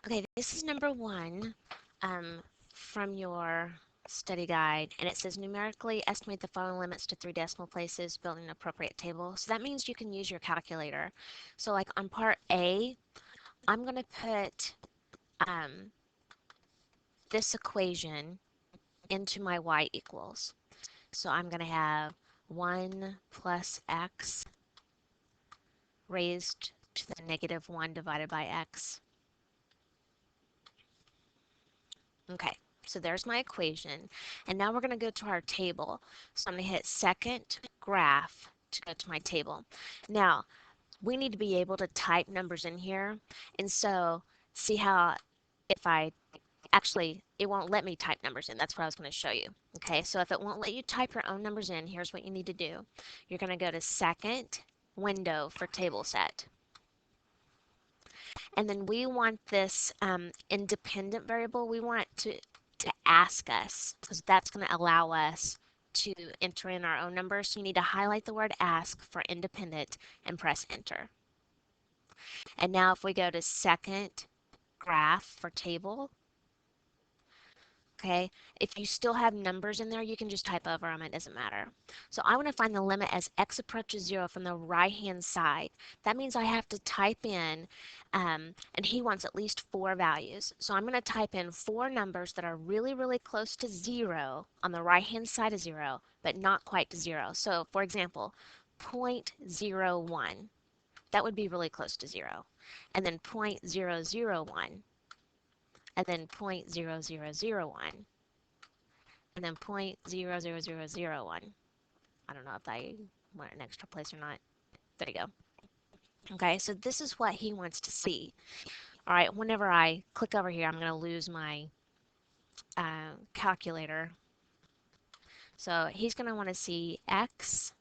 Okay, this is number one from your study guide, and it says numerically estimate the following limits to 3 decimal places, build an appropriate table. So that means you can use your calculator. So like on part A, I'm going to put um, this equation into my y equals. So I'm going to have 1 plus x raised to the negative 1 divided by x. Okay, so there's my equation. And now we're going to go to our table. So I'm going to hit second graph to go to my table. Now, we need to be able to type numbers in here. And so see how if I actually, it won't let me type numbers in. That's what I was going to show you. Okay, so if it won't let you type your own numbers in, here's what you need to do. You're going to go to second window for table set. And then we want this independent variable. We want to ask us because that's going to allow us to enter in our own numbers. So you need to highlight the word ask for independent and press enter. And now if we go to second graph for table, okay, if you still have numbers in there, you can just type over them, it doesn't matter. So I want to find the limit as x approaches 0 from the right-hand side. That means I have to type in, and he wants at least 4 values. So I'm going to type in 4 numbers that are really, really close to 0 on the right-hand side of 0, but not quite to 0. So for example, 0.01. That would be really close to 0. And then 0.001. And then 0.0001. And then 0.00001. I don't know if I want an extra place or not. There you go. Okay, so this is what he wants to see. All right, whenever I click over here, I'm going to lose my calculator. So he's going to want to see x,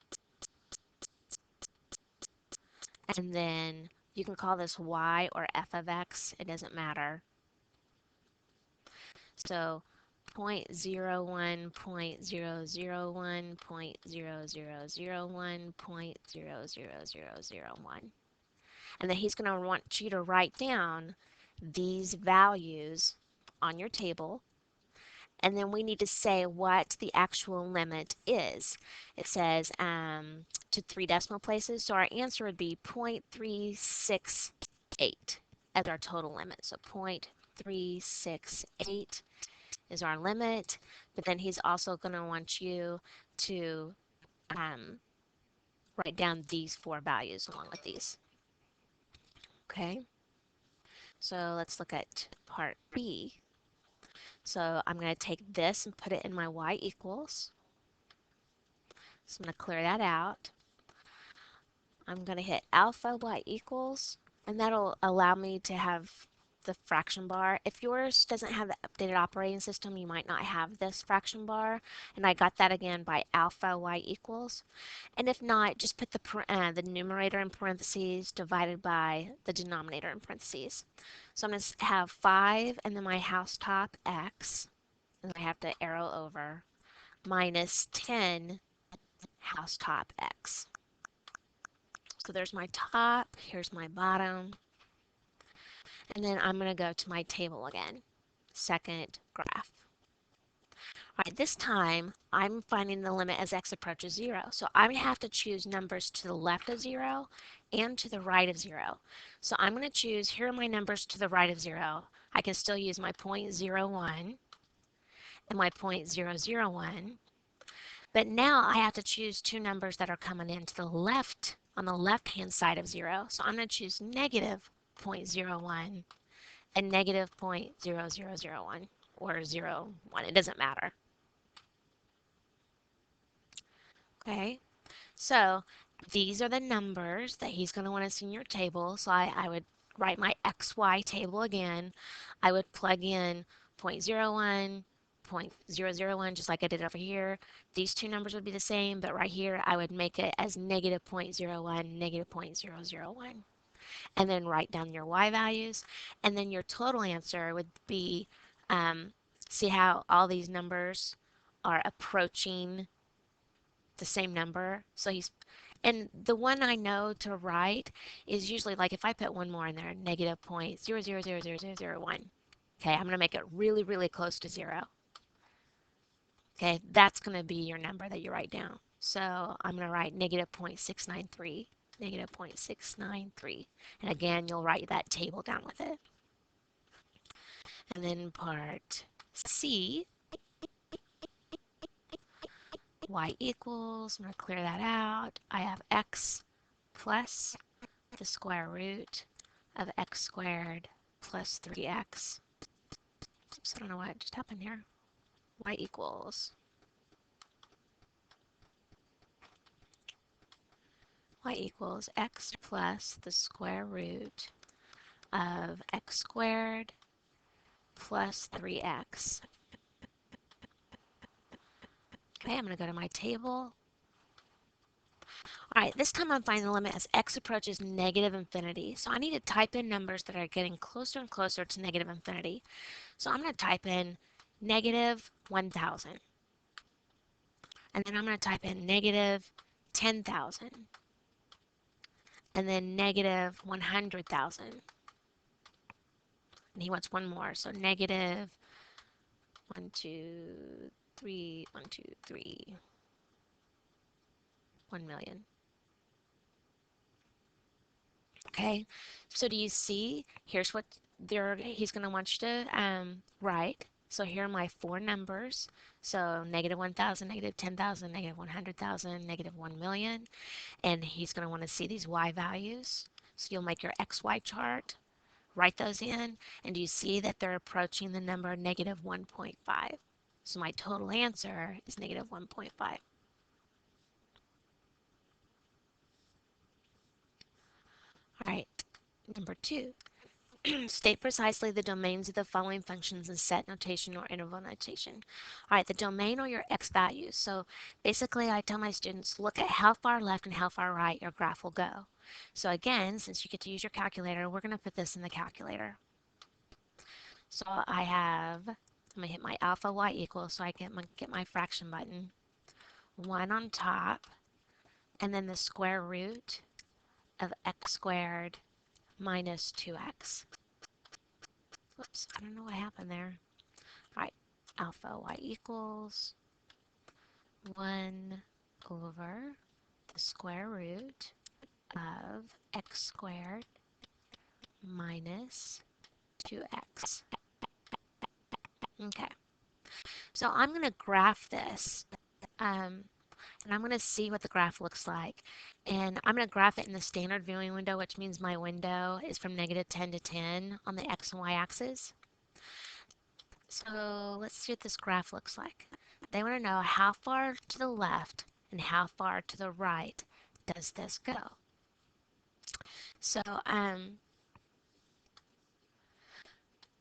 and then you can call this y or f of x. It doesn't matter. So 0.01, 0.001, 0.0001, 0.00001. And then he's going to want you to write down these values on your table. And then we need to say what the actual limit is. It says to 3 decimal places. So our answer would be 0.368 as our total limit. So 0.368 is our limit. But then he's also going to want you to write down these 4 values along with these. Okay. So let's look at part B. So I'm going to take this and put it in my y equals. So I'm going to clear that out. I'm going to hit alpha y equals, and that'll allow me to have the fraction bar. If yours doesn't have the updated operating system, you might not have this fraction bar. And I got that again by alpha y equals. And if not, just put the numerator in parentheses divided by the denominator in parentheses. So I'm going to have 5 and then my housetop x, and I have to arrow over, minus 10 housetop x. So there's my top, here's my bottom, and then I'm going to go to my table again, second graph. All right, this time I'm finding the limit as x approaches 0. So I'm going to have to choose numbers to the left of 0 and to the right of 0. So I'm going to choose, here are my numbers to the right of 0. I can still use my 0.01 and my 0.001. But now I have to choose 2 numbers that are coming in to the left, on the left-hand side of 0. So I'm going to choose negative 0.01 and negative 0.0001 or 0.1. It doesn't matter. Okay, so these are the numbers that he's going to want to see in your table. So I would write my XY table again. I would plug in 0.01, 0.001, just like I did over here. These 2 numbers would be the same, but right here I would make it as negative 0.01, negative 0.001. And then write down your Y values. And then your total answer would be, see how all these numbers are approaching the same number. So And the one I know to write is usually like if I put one more in there, negative 0.00000001. Okay, I'm going to make it really, really close to 0. Okay, that's going to be your number that you write down. So I'm going to write negative 0.693, negative 0.693. And again, you'll write that table down with it. And then part C, y equals, I'm going to clear that out. I have x plus the square root of x squared plus 3x. Oops, I don't know what just happened here. Y equals x plus the square root of x squared plus 3x. Okay, I'm going to go to my table. All right, this time I'm finding the limit as x approaches negative infinity. So I need to type in numbers that are getting closer and closer to negative infinity. So I'm going to type in negative 1,000. And then I'm going to type in negative 10,000. And then negative 100,000. And he wants one more. So negative 1, 2, 3, 1, 2, 3, 1 million. Okay, so do you see? Here's what he's going to want you to write. So here are my four numbers. So negative 1,000, negative 10,000, negative 100,000, negative 1 million. And he's going to want to see these y values. So you'll make your XY chart, write those in, and do you see that they're approaching the number negative 1.5? So my total answer is negative 1.5. All right, number 2. State precisely the domains of the following functions in set notation or interval notation. All right, the domain are your x values. So basically I tell my students, look at how far left and how far right your graph will go. So again, since you get to use your calculator, we're going to put this in the calculator. So I'm going to hit my alpha y equals, so I can get my fraction button. 1 on top, and then the square root of x squared minus 2x. Whoops, I don't know what happened there. All right, alpha y equals 1 over the square root of x squared minus 2x. Okay, so I'm going to graph this. And I'm going to see what the graph looks like. And I'm going to graph it in the standard viewing window, which means my window is from negative 10 to 10 on the x and y axis. So let's see what this graph looks like. They want to know how far to the left and how far to the right does this go. So,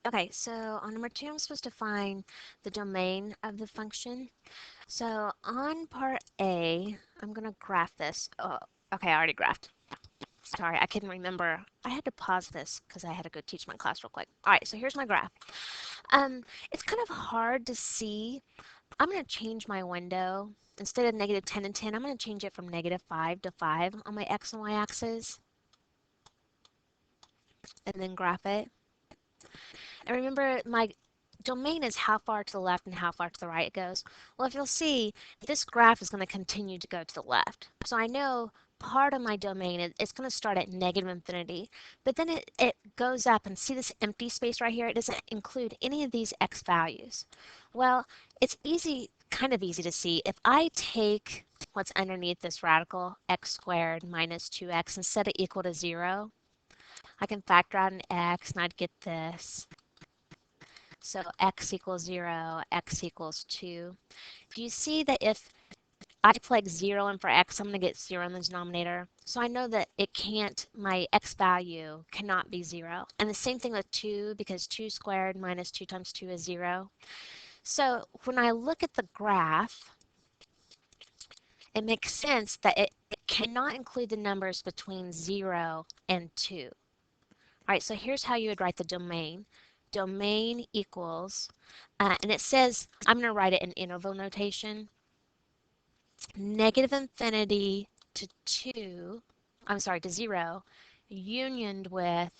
okay, so on number 2, I'm supposed to find the domain of the function. So on part A, I'm going to graph this. Oh, okay, I already graphed. Sorry, I couldn't remember. I had to pause this because I had to go teach my class real quick. All right, so here's my graph. It's kind of hard to see. I'm going to change my window. Instead of negative 10 and 10, I'm going to change it from negative 5 to 5 on my x and y axis. And then graph it. And remember, my domain is how far to the left and how far to the right it goes. Well, if you'll see, this graph is going to continue to go to the left. So I know part of my domain, it's going to start at negative infinity, but then it goes up, and see this empty space right here? It doesn't include any of these x values. Well, it's easy, kind of easy to see. If I take what's underneath this radical, x squared minus 2x, and set it equal to 0, I can factor out an x, and I'd get this. So x equals 0, x equals 2. Do you see that if I plug 0 in for x, I'm going to get 0 in the denominator? So I know that it can't, my x value cannot be 0. And the same thing with 2, because 2 squared minus 2 times 2 is 0. So when I look at the graph, it makes sense that it cannot include the numbers between 0 and 2. All right, so here's how you would write the domain. Domain equals, and it says, I'm going to write it in interval notation, negative infinity to 2, I'm sorry, to 0, unioned with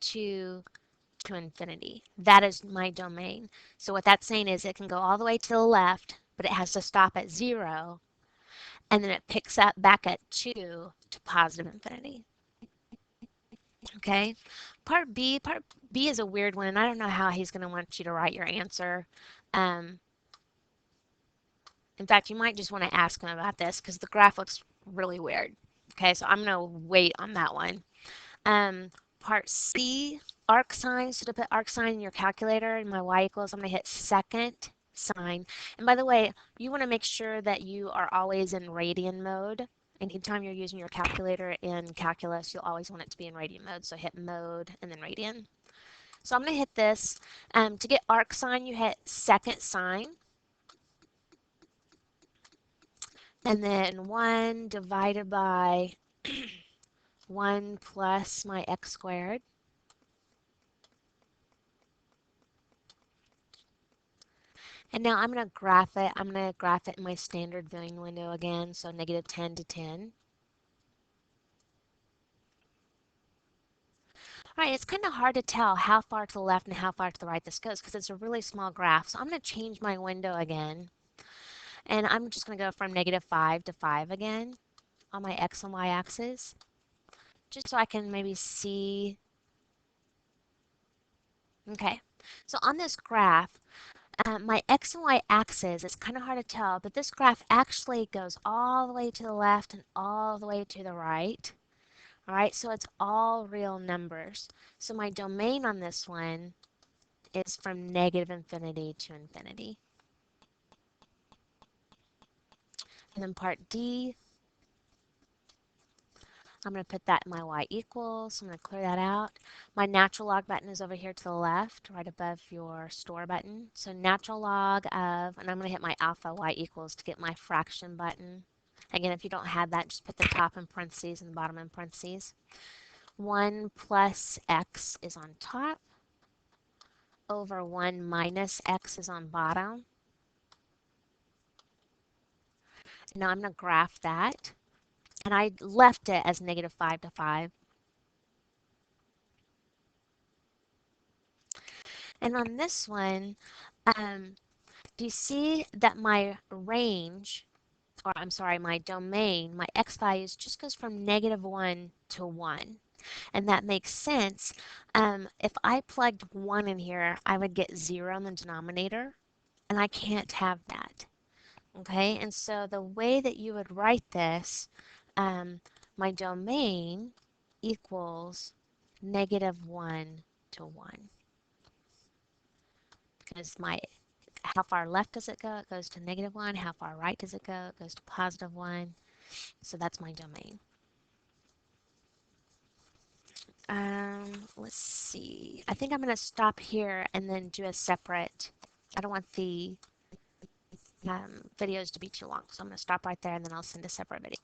2 to infinity. That is my domain. So what that's saying is it can go all the way to the left, but it has to stop at 0, and then it picks up back at 2 to positive infinity. Okay, part B is a weird one, and I don't know how he's going to want you to write your answer. Um, in fact, you might just want to ask him about this because the graph looks really weird. Okay, so I'm going to wait on that one. Part C, arc sine. So to put arc sine in your calculator in my y equals, I'm going to hit second sine. And by the way, you want to make sure that you are always in radian mode. Anytime you're using your calculator in calculus, you'll always want it to be in radian mode. So hit mode and then radian. So I'm going to hit this. To get arc sine, you hit second sine. And then 1 divided by 1 plus my x squared. And now I'm going to graph it. I'm going to graph it in my standard viewing window again, so negative 10 to 10. All right, it's kind of hard to tell how far to the left and how far to the right this goes because it's a really small graph. So I'm going to change my window again. And I'm just going to go from negative 5 to 5 again on my x and y axis, just so I can maybe see. Okay, so on this graph, my x and y axis, it's kind of hard to tell, but this graph actually goes all the way to the left and all the way to the right. All right, so it's all real numbers. So my domain on this one is from negative infinity to infinity. And then part D, I'm going to put that in my y equals. So I'm going to clear that out. My natural log button is over here to the left, right above your store button. So natural log of, and I'm going to hit my alpha y equals to get my fraction button. Again, if you don't have that, just put the top in parentheses and the bottom in parentheses. 1 plus x is on top, over 1 minus x is on bottom. Now I'm going to graph that. And I left it as negative 5 to 5. And on this one, do you see that my range, or I'm sorry, my domain, my x values just goes from negative 1 to 1. And that makes sense. If I plugged 1 in here, I would get 0 in the denominator, and I can't have that. Okay, and so the way that you would write this, my domain equals negative 1 to 1. Because how far left does it go? It goes to negative 1. How far right does it go? It goes to positive 1. So that's my domain. Let's see. I think I'm going to stop here and then do a separate. I don't want the videos to be too long, so I'm going to stop right there and then I'll send a separate video.